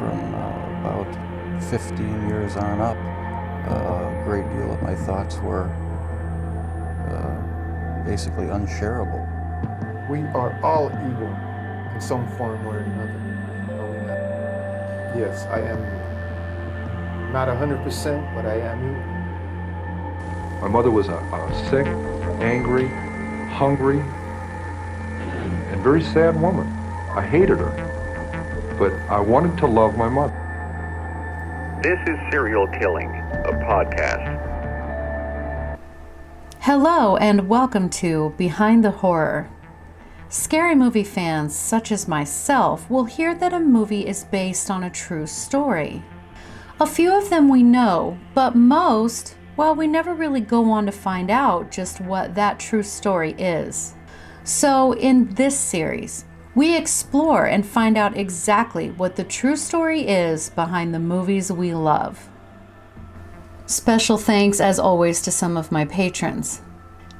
from about 15 years on up, a great deal of my thoughts were basically unshareable. We are all evil in some form or another. Are we not? Yes, I am not 100%, but I am evil. My mother was a sick, angry, hungry, and very sad woman. I hated her, but I wanted to love my mother. This is Serial Killing, a podcast. Hello and welcome to Behind the Horror. Scary movie fans such as myself will hear that a movie is based on a true story. A few of them we know, but most, well, we never really go on to find out just what that true story is. So in this series, we explore and find out exactly what the true story is behind the movies we love. Special thanks, as always, to some of my patrons.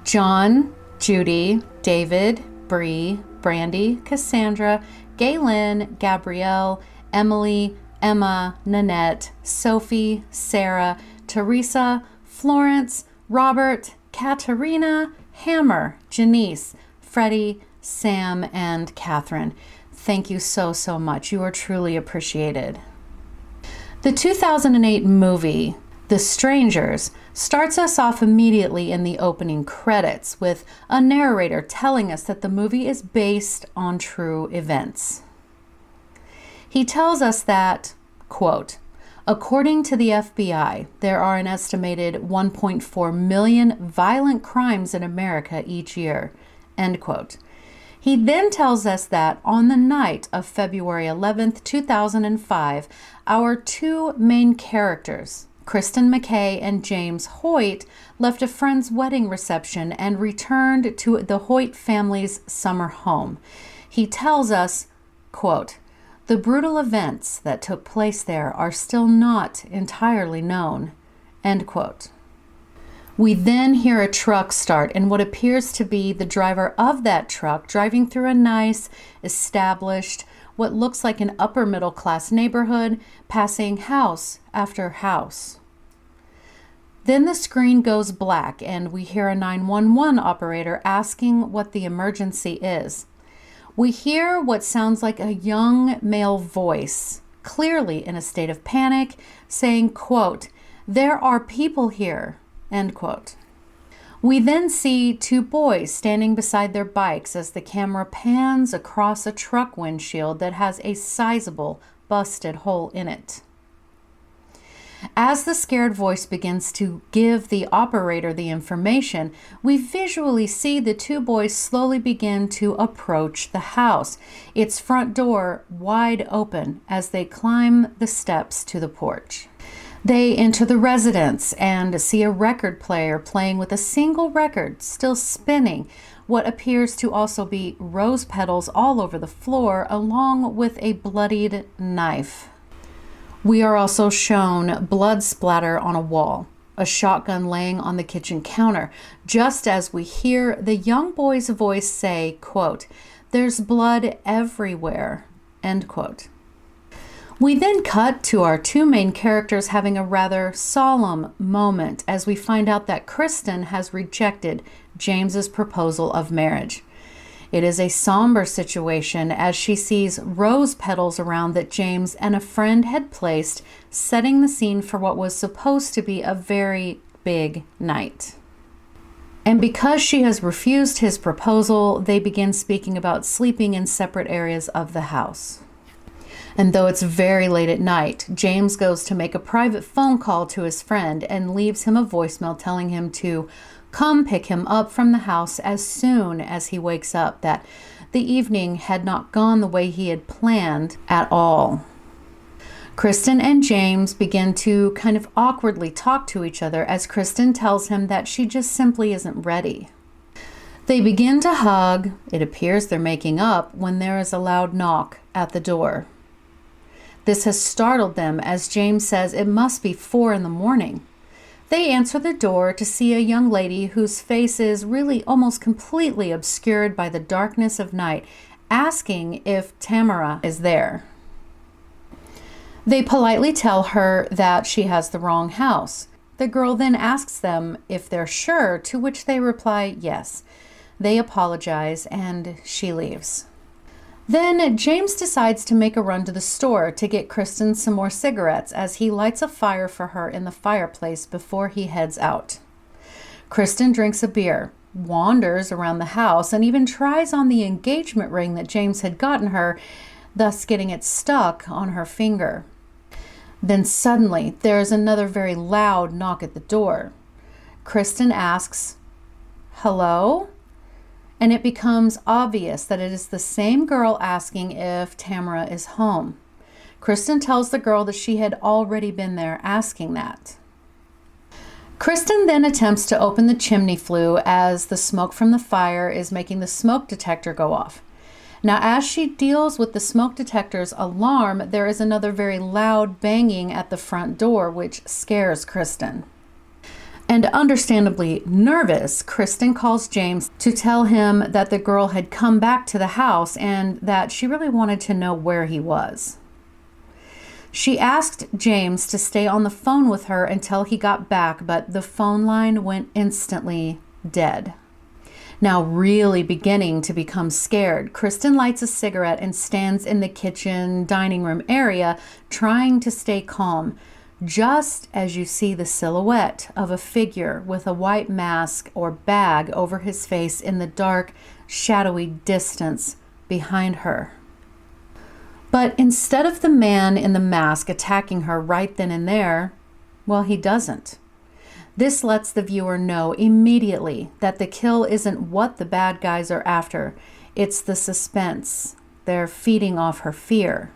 John, Judy, David, Bree, Brandy, Cassandra, Galen, Gabrielle, Emily, Emma, Nanette, Sophie, Sarah, Teresa, Florence, Robert, Katerina, Hammer, Janice, Freddie, Sam, and Catherine. Thank you so much. You are truly appreciated. The 2008 movie, The Strangers, starts us off immediately in the opening credits with a narrator telling us that the movie is based on true events. He tells us that, quote, according to the FBI, there are an estimated 1.4 million violent crimes in America each year, end quote. He then tells us that on the night of February 11th, 2005, our two main characters, Kristen McKay and James Hoyt, left a friend's wedding reception and returned to the Hoyt family's summer home. He tells us, quote, the brutal events that took place there are still not entirely known, end quote. We then hear a truck start and what appears to be the driver of that truck driving through a nice, established, what looks like an upper middle class neighborhood, passing house after house. Then the screen goes black and we hear a 911 operator asking what the emergency is. We hear what sounds like a young male voice, clearly in a state of panic, saying, quote, there are people here, end quote. We then see two boys standing beside their bikes as the camera pans across a truck windshield that has a sizable busted hole in it. As the scared voice begins to give the operator the information, we visually see the two boys slowly begin to approach the house, its front door wide open as they climb the steps to the porch. They enter the residence and see a record player playing with a single record still spinning, what appears to also be rose petals all over the floor, along with a bloodied knife. We are also shown blood splatter on a wall, a shotgun laying on the kitchen counter, just as we hear the young boy's voice say, quote, there's blood everywhere, end quote. We then cut to our two main characters having a rather solemn moment as we find out that Kristen has rejected James's proposal of marriage. It is a somber situation as she sees rose petals around that James and a friend had placed, setting the scene for what was supposed to be a very big night. And because she has refused his proposal, they begin speaking about sleeping in separate areas of the house. And though it's very late at night, James goes to make a private phone call to his friend and leaves him a voicemail telling him to come pick him up from the house as soon as he wakes up, that the evening had not gone the way he had planned at all. Kristen and James begin to kind of awkwardly talk to each other as Kristen tells him that she just simply isn't ready. They begin to hug. It appears they're making up when there is a loud knock at the door. This has startled them as James says it must be 4 a.m. They answer the door to see a young lady whose face is really almost completely obscured by the darkness of night, asking if Tamara is there. They politely tell her that she has the wrong house. The girl then asks them if they're sure, to which they reply yes. They apologize and she leaves. Then James decides to make a run to the store to get Kristen some more cigarettes as he lights a fire for her in the fireplace before he heads out. Kristen drinks a beer, wanders around the house, and even tries on the engagement ring that James had gotten her, thus getting it stuck on her finger. Then suddenly, there is another very loud knock at the door. Kristen asks, "Hello?" And it becomes obvious that it is the same girl asking if Tamara is home. Kristen tells the girl that she had already been there asking that. Kristen then attempts to open the chimney flue as the smoke from the fire is making the smoke detector go off. Now, as she deals with the smoke detector's alarm, there is another very loud banging at the front door, which scares Kristen. And understandably nervous, Kristen calls James to tell him that the girl had come back to the house and that she really wanted to know where he was. She asked James to stay on the phone with her until he got back, but the phone line went instantly dead. Now really beginning to become scared, Kristen lights a cigarette and stands in the kitchen dining room area trying to stay calm, just as you see the silhouette of a figure with a white mask or bag over his face in the dark, shadowy distance behind her. But instead of the man in the mask attacking her right then and there, well, he doesn't. This lets the viewer know immediately that the kill isn't what the bad guys are after. It's the suspense. They're feeding off her fear.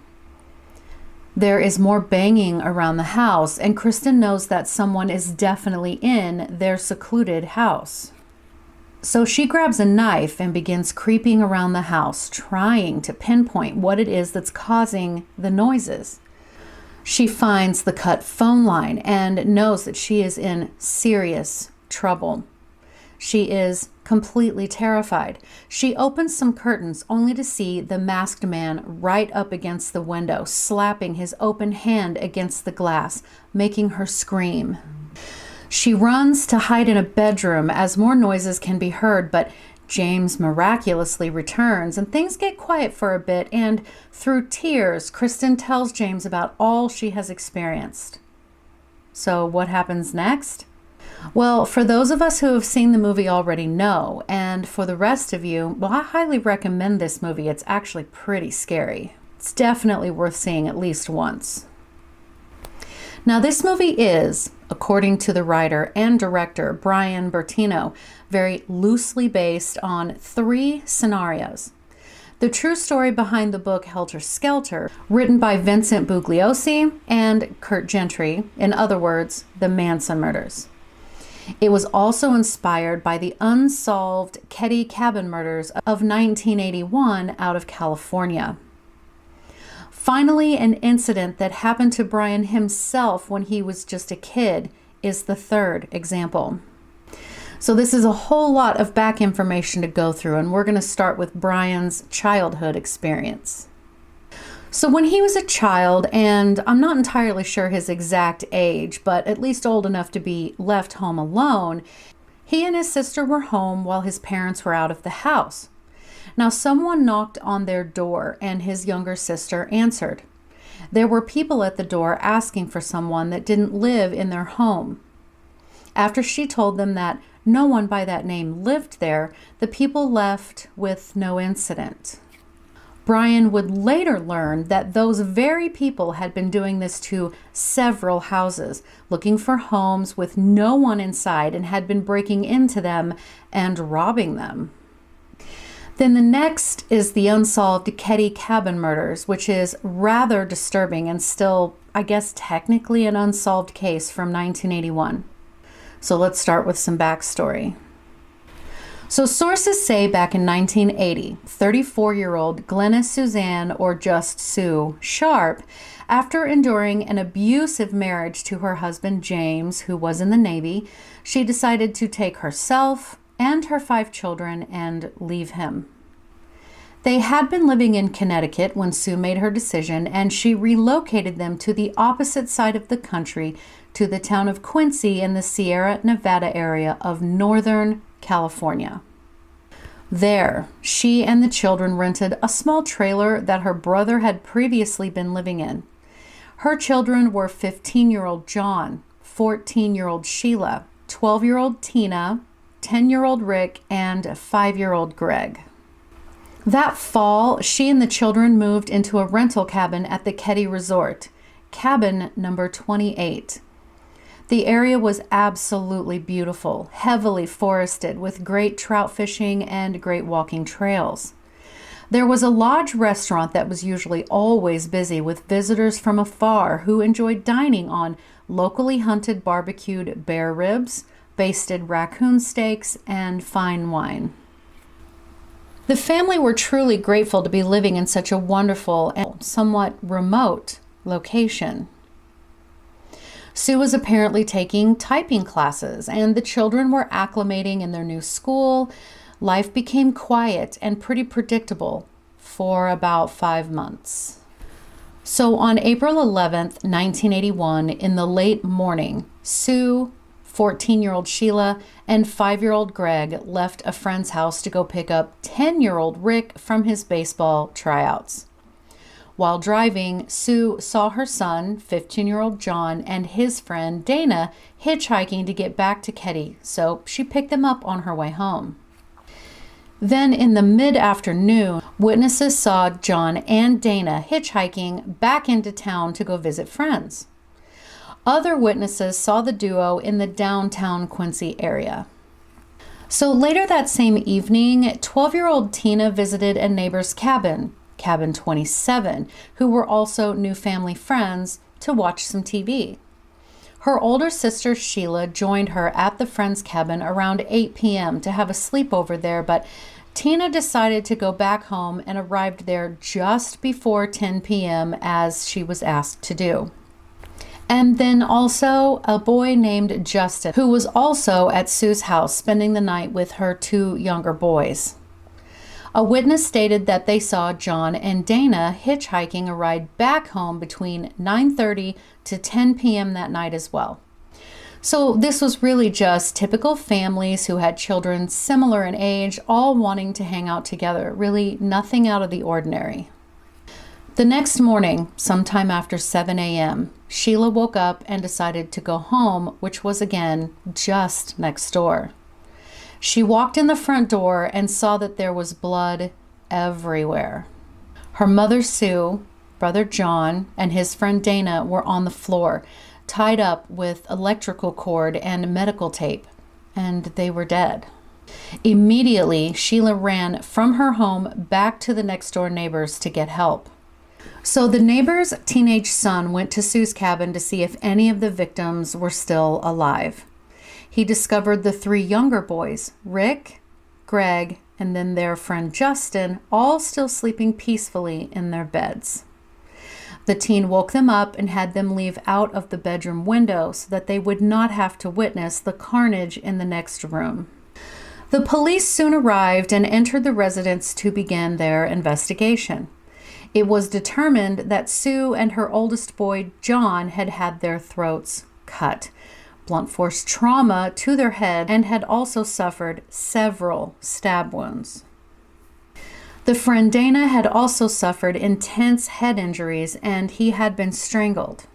There is more banging around the house, and Kristen knows that someone is definitely in their secluded house. So she grabs a knife and begins creeping around the house, trying to pinpoint what it is that's causing the noises. She finds the cut phone line and knows that she is in serious trouble. She is completely terrified. She opens some curtains only to see the masked man right up against the window, slapping his open hand against the glass, making her scream. She runs to hide in a bedroom as more noises can be heard, but James miraculously returns and things get quiet for a bit, and through tears, Kristen tells James about all she has experienced. So what happens next? Well, for those of us who have seen the movie already know, and for the rest of you, well, I highly recommend this movie. It's actually pretty scary. It's definitely worth seeing at least once. Now, this movie is, according to the writer and director Brian Bertino, very loosely based on 3 scenarios. The true story behind the book Helter Skelter, written by Vincent Bugliosi and Kurt Gentry, in other words, the Manson murders. It was also inspired by the unsolved Keddie Cabin murders of 1981 out of California. Finally, an incident that happened to Brian himself when he was just a kid is the 3rd example. So this is a whole lot of back information to go through, and we're going to start with Brian's childhood experience. So when he was a child, and I'm not entirely sure his exact age, but at least old enough to be left home alone, he and his sister were home while his parents were out of the house. Now, someone knocked on their door and his younger sister answered. There were people at the door asking for someone that didn't live in their home. After she told them that no one by that name lived there, the people left with no incident. Brian would later learn that those very people had been doing this to several houses, looking for homes with no one inside, and had been breaking into them and robbing them. Then the next is the unsolved Keddie Cabin murders, which is rather disturbing and still, I guess, technically an unsolved case from 1981. So let's start with some backstory. So sources say back in 1980, 34-year-old Glennis Suzanne, or just Sue, Sharp, after enduring an abusive marriage to her husband James, who was in the Navy, she decided to take herself and her 5 children and leave him. They had been living in Connecticut when Sue made her decision, and she relocated them to the opposite side of the country to the town of Quincy in the Sierra Nevada area of Northern California. There, she and the children rented a small trailer that her brother had previously been living in. Her children were 15-year-old John, 14-year-old Sheila, 12-year-old Tina, 10-year-old Rick, and 5-year-old Greg. That fall, she and the children moved into a rental cabin at the Keddie Resort, cabin number 28. The area was absolutely beautiful, heavily forested with great trout fishing and great walking trails. There was a lodge restaurant that was usually always busy with visitors from afar who enjoyed dining on locally hunted barbecued bear ribs, basted raccoon steaks, and fine wine. The family were truly grateful to be living in such a wonderful and somewhat remote location. Sue was apparently taking typing classes, and the children were acclimating in their new school. Life became quiet and pretty predictable for about 5 months. So on April 11th, 1981, in the late morning, Sue, 14-year-old Sheila, and 5-year-old Greg left a friend's house to go pick up 10-year-old Rick from his baseball tryouts. While driving, Sue saw her son, 15-year-old John, and his friend Dana hitchhiking to get back to Keddie, so she picked them up on her way home. Then in the mid-afternoon, witnesses saw John and Dana hitchhiking back into town to go visit friends. Other witnesses saw the duo in the downtown Quincy area. So later that same evening, 12-year-old Tina visited a neighbor's cabin, Cabin 27, who were also new family friends, to watch some TV. Her older sister Sheila joined her at the friend's cabin around 8 p.m. to have a sleepover there, but Tina decided to go back home and arrived there just before 10 p.m. as she was asked to do. And then also a boy named Justin, who was also at Sue's house spending the night with her 2 younger boys. A witness stated that they saw John and Dana hitchhiking a ride back home between 9:30 to 10 p.m. that night as well. So this was really just typical families who had children similar in age, all wanting to hang out together. Really nothing out of the ordinary. The next morning, sometime after 7 a.m., Sheila woke up and decided to go home, which was again just next door. She walked in the front door and saw that there was blood everywhere. Her mother, Sue, brother John, and his friend Dana were on the floor, tied up with electrical cord and medical tape, and they were dead. Immediately, Sheila ran from her home back to the next door neighbors to get help. So the neighbor's teenage son went to Sue's cabin to see if any of the victims were still alive. He discovered the 3 younger boys, Rick, Greg, and then their friend Justin, all still sleeping peacefully in their beds. The teen woke them up and had them leave out of the bedroom window so that they would not have to witness the carnage in the next room. The police soon arrived and entered the residence to begin their investigation. It was determined that Sue and her oldest boy, John, had had their throats cut, blunt force trauma to their head, and had also suffered several stab wounds. The friend Dana had also suffered intense head injuries, and he had been strangled.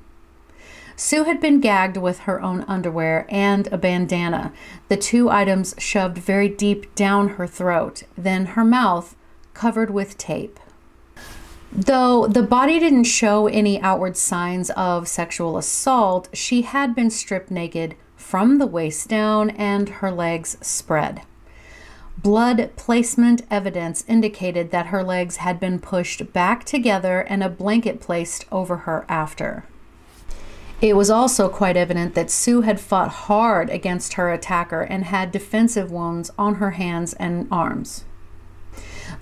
Sue had been gagged with her own underwear and a bandana, the 2 items shoved very deep down her throat, then her mouth covered with tape. Though the body didn't show any outward signs of sexual assault, she had been stripped naked from the waist down and her legs spread. Blood placement evidence indicated that her legs had been pushed back together and a blanket placed over her after. It was also quite evident that Sue had fought hard against her attacker and had defensive wounds on her hands and arms.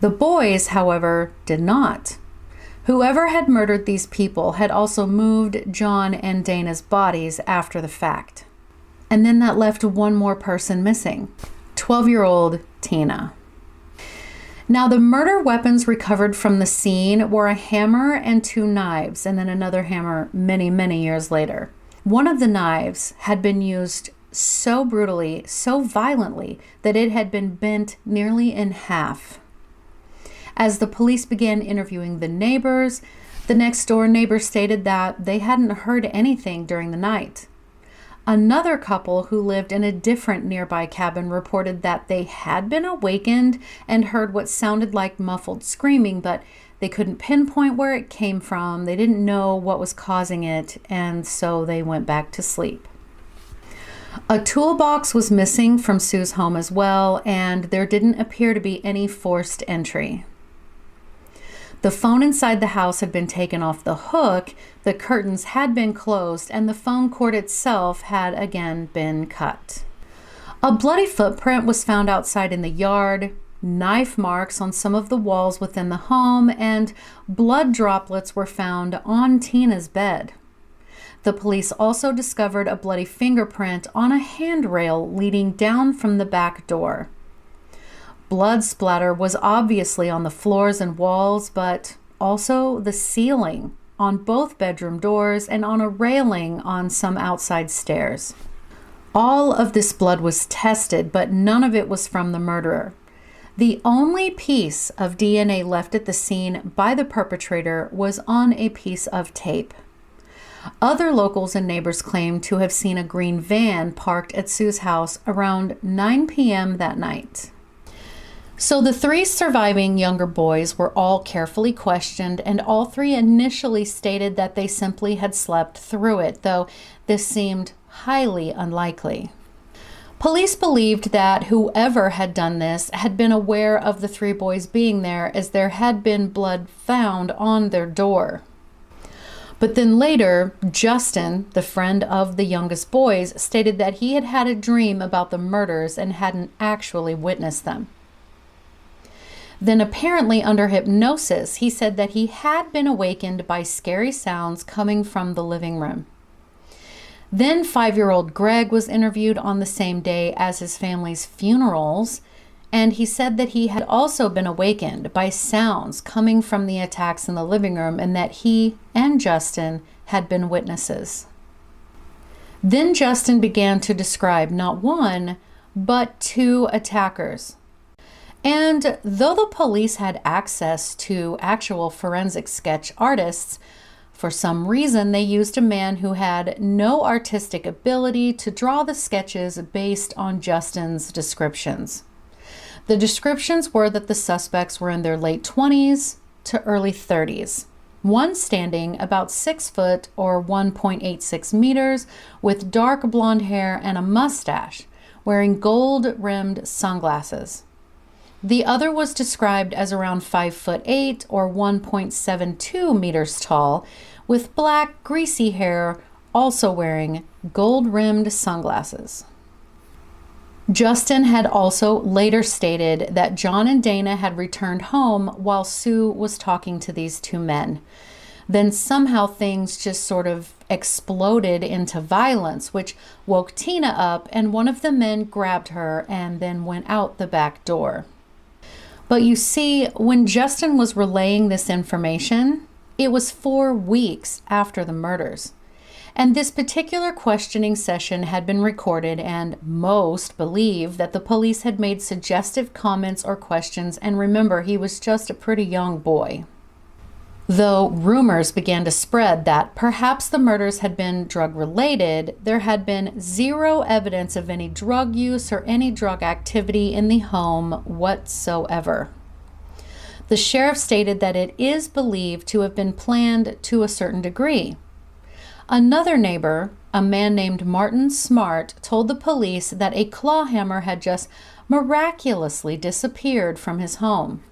The boys, however, did not. Whoever had murdered these people had also moved John and Dana's bodies after the fact. And then that left one more person missing, 12-year-old Tina. Now, the murder weapons recovered from the scene were a hammer and 2 knives, and then another hammer many, many years later. One of the knives had been used so brutally, so violently, that it had been bent nearly in half. As the police began interviewing the neighbors, the next door neighbor stated that they hadn't heard anything during the night. Another couple who lived in a different nearby cabin reported that they had been awakened and heard what sounded like muffled screaming, but they couldn't pinpoint where it came from. They didn't know what was causing it, and so they went back to sleep. A toolbox was missing from Sue's home as well, and there didn't appear to be any forced entry. The phone inside the house had been taken off the hook, the curtains had been closed, and the phone cord itself had again been cut. A bloody footprint was found outside in the yard, knife marks on some of the walls within the home, and blood droplets were found on Tina's bed. The police also discovered a bloody fingerprint on a handrail leading down from the back door. Blood splatter was obviously on the floors and walls, but also the ceiling, on both bedroom doors, and on a railing on some outside stairs. All of this blood was tested, but none of it was from the murderer. The only piece of DNA left at the scene by the perpetrator was on a piece of tape. Other locals and neighbors claimed to have seen a green van parked at Sue's house around 9 p.m. that night. So the 3 surviving younger boys were all carefully questioned, and all 3 initially stated that they simply had slept through it, though this seemed highly unlikely. Police believed that whoever had done this had been aware of the 3 boys being there, as there had been blood found on their door. But then later, Justin, the friend of the youngest boys, stated that he had had a dream about the murders and hadn't actually witnessed them. Then apparently under hypnosis, he said that he had been awakened by scary sounds coming from the living room. Then 5-year-old Greg was interviewed on the same day as his family's funerals, and he said that he had also been awakened by sounds coming from the attacks in the living room, and that he and Justin had been witnesses. Then Justin began to describe not 1, but 2 attackers. And though the police had access to actual forensic sketch artists, for some reason they used a man who had no artistic ability to draw the sketches based on Justin's descriptions. The descriptions were that the suspects were in their late 20s to early 30s, one standing about 6 foot or 1.86 meters with dark blonde hair and a mustache, wearing gold-rimmed sunglasses. The other was described as around 5'8" or 1.72 meters tall, with black, greasy hair, also wearing gold-rimmed sunglasses. Justin had also later stated that John and Dana had returned home while Sue was talking to these 2 men. Then somehow things just sort of exploded into violence, which woke Tina up, and one of the men grabbed her and then went out the back door. But you see, when Justin was relaying this information, it was 4 weeks after the murders. And this particular questioning session had been recorded, and most believe that the police had made suggestive comments or questions, and remember, he was just a pretty young boy. Though rumors began to spread that perhaps the murders had been drug-related, there had been 0 evidence of any drug use or any drug activity in the home whatsoever. The sheriff stated that it is believed to have been planned to a certain degree. Another neighbor, a man named Martin Smart, told the police that a claw hammer had just miraculously disappeared from his home.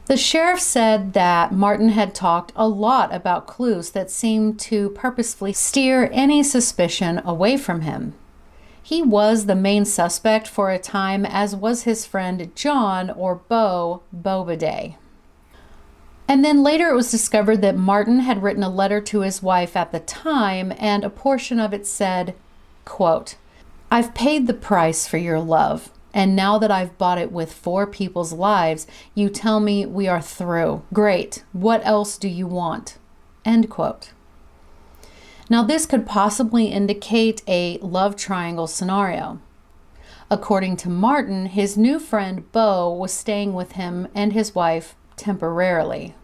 The sheriff said that Martin had talked a lot about clues that seemed to purposefully steer any suspicion away from him. He was the main suspect for a time, as was his friend John, or Bo Bidet. And then later it was discovered that Martin had written a letter to his wife at the time, and a portion of it said, quote, "I've paid the price for your love, And now that I've bought it with 4 people's lives, you tell me we are through. Great. What else do you want? End quote. Now, this could possibly indicate a love triangle scenario. According to Martin, his new friend Bo was staying with him and his wife temporarily.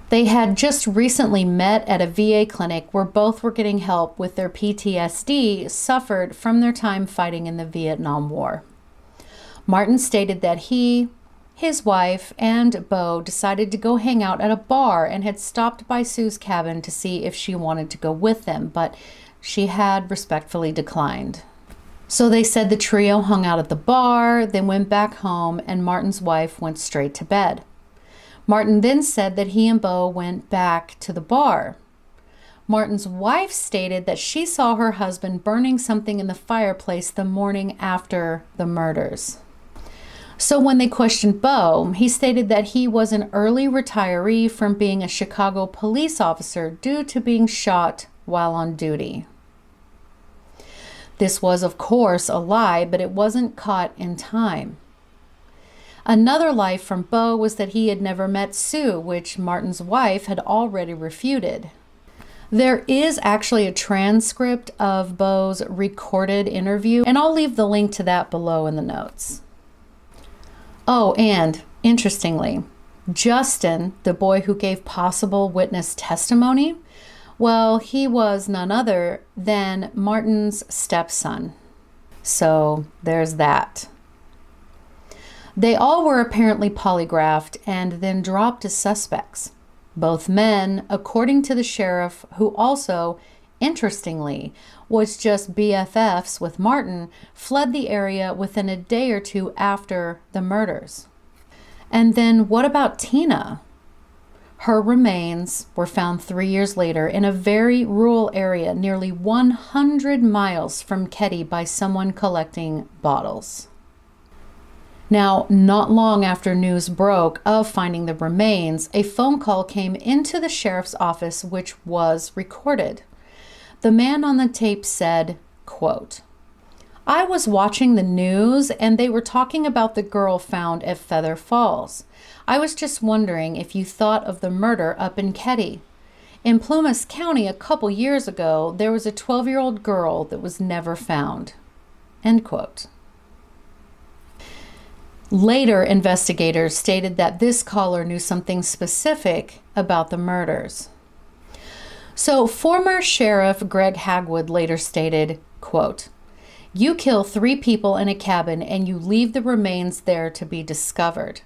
They had just recently met at a VA clinic where both were getting help with their PTSD suffered from their time fighting in the Vietnam War. Martin stated that he, his wife, and Bo decided to go hang out at a bar and had stopped by Sue's cabin to see if she wanted to go with them, but she had respectfully declined. So they said the trio hung out at the bar, then went back home, and Martin's wife went straight to bed. Martin then said that he and Bo went back to the bar. Martin's wife stated that she saw her husband burning something in the fireplace the morning after the murders. So when they questioned Bo, he stated that he was an early retiree from being a Chicago police officer due to being shot while on duty. This was, of course, a lie, but it wasn't caught in time. Another lie from Bo was that he had never met Sue, which Martin's wife had already refuted. There is actually a transcript of Bo's recorded interview, and I'll leave the link to that below in the notes. Oh, and interestingly, Justin, the boy who gave possible witness testimony, well, he was none other than Martin's stepson. So there's that. They all were apparently polygraphed and then dropped as suspects. Both men, according to the sheriff, who also, interestingly, was just BFFs with Martin, fled the area within a day or two after the murders. And then what about Tina? Her remains were found 3 years later in a very rural area, nearly 100 miles from Keddie, by someone collecting bottles. Now, not long after news broke of finding the remains, a phone call came into the sheriff's office, which was recorded. The man on the tape said, quote, "I was watching the news and they were talking about the girl found at Feather Falls. I was just wondering if you thought of the murder up in Keddie. In Plumas County a couple years ago, there was a 12-year-old girl that was never found." End quote. Later, investigators stated that this caller knew something specific about the murders. So former Sheriff Greg Hagwood later stated, quote, "You kill 3 people in a cabin and you leave the remains there to be discovered.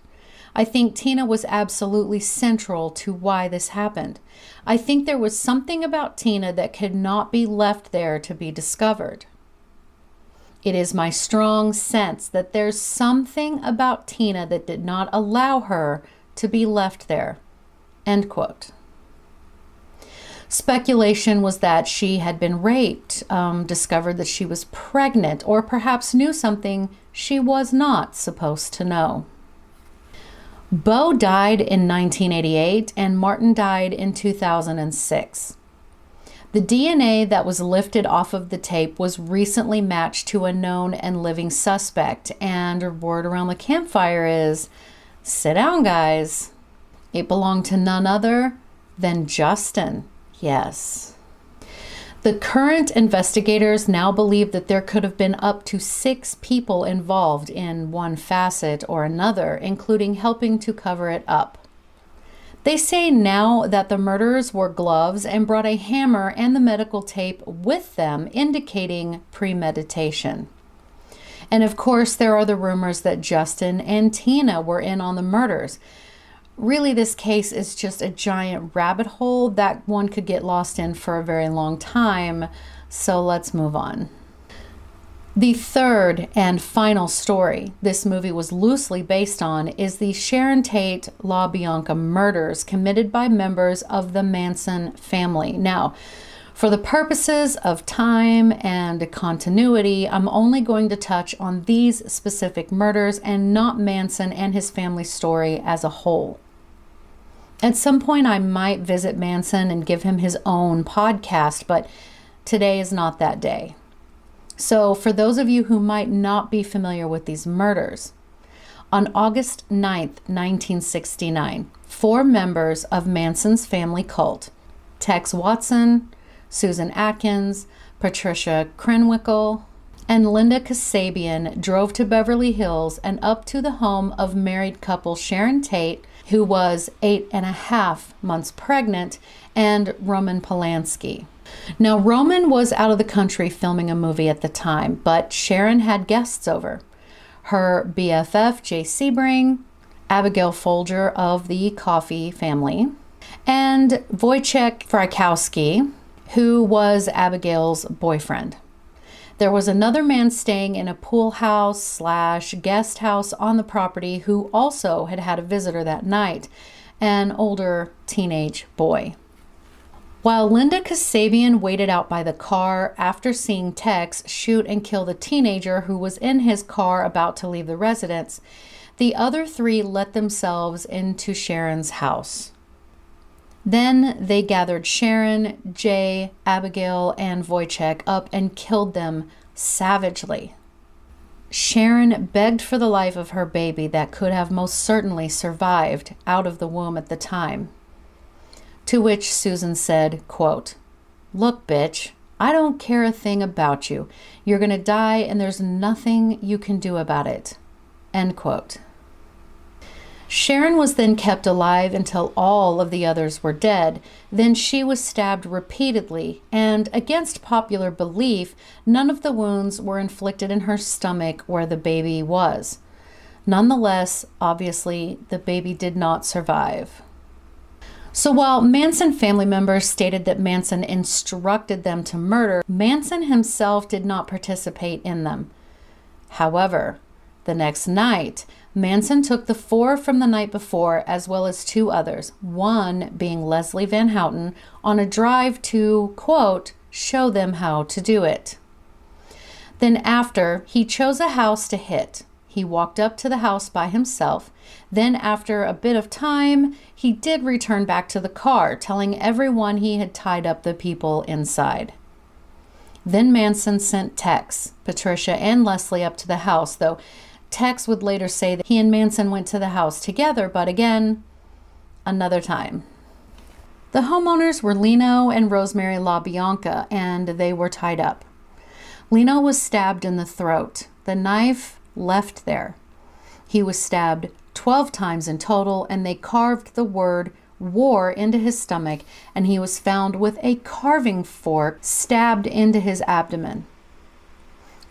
I think Tina was absolutely central to why this happened. I think there was something about Tina that could not be left there to be discovered. It is my strong sense that there's something about Tina that did not allow her to be left there." End quote. Speculation was that she had been raped, discovered that she was pregnant, or perhaps knew something she was not supposed to know. Bo died in 1988 and Martin died in 2006. The DNA that was lifted off of the tape was recently matched to a known and living suspect, and word around the campfire is, sit down guys, it belonged to none other than Justin. Yes. The current investigators now believe that there could have been up to 6 people involved in one facet or another, including helping to cover it up. They say now that the murderers wore gloves and brought a hammer and the medical tape with them, indicating premeditation. And of course, there are the rumors that Justin and Tina were in on the murders. Really, this case is just a giant rabbit hole that one could get lost in for a very long time, so let's move on. The third and final story this movie was loosely based on is the Sharon Tate LaBianca murders committed by members of the Manson family. Now, for the purposes of time and continuity, I'm only going to touch on these specific murders and not Manson and his family's story as a whole. At some point, I might visit Manson and give him his own podcast, but today is not that day. So for those of you who might not be familiar with these murders, on August 9th, 1969, 4 members of Manson's family cult, Tex Watson, Susan Atkins, Patricia Krenwickel, and Linda Kasabian drove to Beverly Hills and up to the home of married couple Sharon Tate, who was 8.5 months pregnant, and Roman Polanski. Now, Roman was out of the country filming a movie at the time, but Sharon had guests over. Her BFF, Jay Sebring, Abigail Folger of the Coffey family, and Wojciech Frykowski, who was Abigail's boyfriend. There was another man staying in a pool house / guest house on the property who also had had a visitor that night, an older teenage boy. While Linda Kasabian waited out by the car after seeing Tex shoot and kill the teenager who was in his car about to leave the residence, the other 3 let themselves into Sharon's house. Then they gathered Sharon, Jay, Abigail, and Wojciech up and killed them savagely. Sharon begged for the life of her baby that could have most certainly survived out of the womb at the time. To which Susan said, quote, "Look, bitch, I don't care a thing about you. You're going to die and there's nothing you can do about it." End quote. Sharon was then kept alive until all of the others were dead. Then she was stabbed repeatedly, and against popular belief, none of the wounds were inflicted in her stomach where the baby was. Nonetheless, obviously, the baby did not survive. So while Manson family members stated that Manson instructed them to murder, Manson himself did not participate in them. However, the next night, Manson took the 4 from the night before, as well as 2 others, one being Leslie Van Houten, on a drive to, quote, show them how to do it. Then after, he chose a house to hit. He walked up to the house by himself. Then after a bit of time, he did return back to the car, telling everyone he had tied up the people inside. Then Manson sent Tex, Patricia, and Leslie up to the house, though Tex would later say that he and Manson went to the house together, but again, another time. The homeowners were Lino and Rosemary LaBianca, and they were tied up. Lino was stabbed in the throat. The knife left there. He was stabbed 12 times in total, and they carved the word war into his stomach, and he was found with a carving fork stabbed into his abdomen.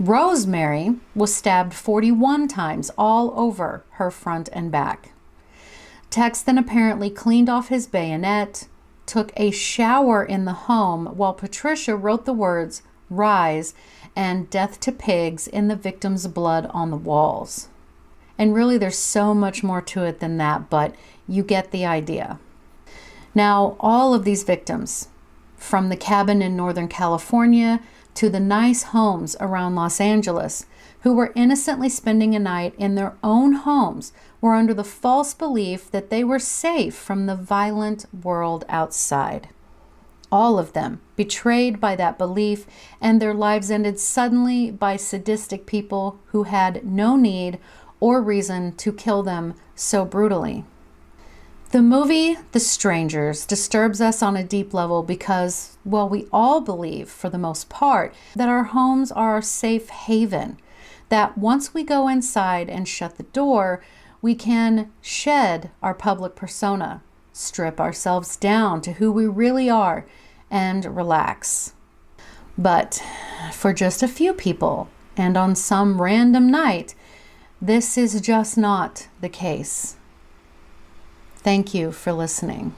Rosemary was stabbed 41 times all over her front and back. Tex then apparently cleaned off his bayonet, took a shower in the home, while Patricia wrote the words "Rise" and "Death to Pigs" in the victim's blood on the walls. And really, there's so much more to it than that, but you get the idea. Now, all of these victims, from the cabin in Northern California to the nice homes around Los Angeles, who were innocently spending a night in their own homes, were under the false belief that they were safe from the violent world outside. All of them betrayed by that belief, and their lives ended suddenly by sadistic people who had no need or reason to kill them so brutally. The movie The Strangers disturbs us on a deep level because, well, we all believe, for the most part, that our homes are our safe haven, that once we go inside and shut the door, we can shed our public persona, strip ourselves down to who we really are, and relax. But for just a few people, and on some random night, this is just not the case. Thank you for listening.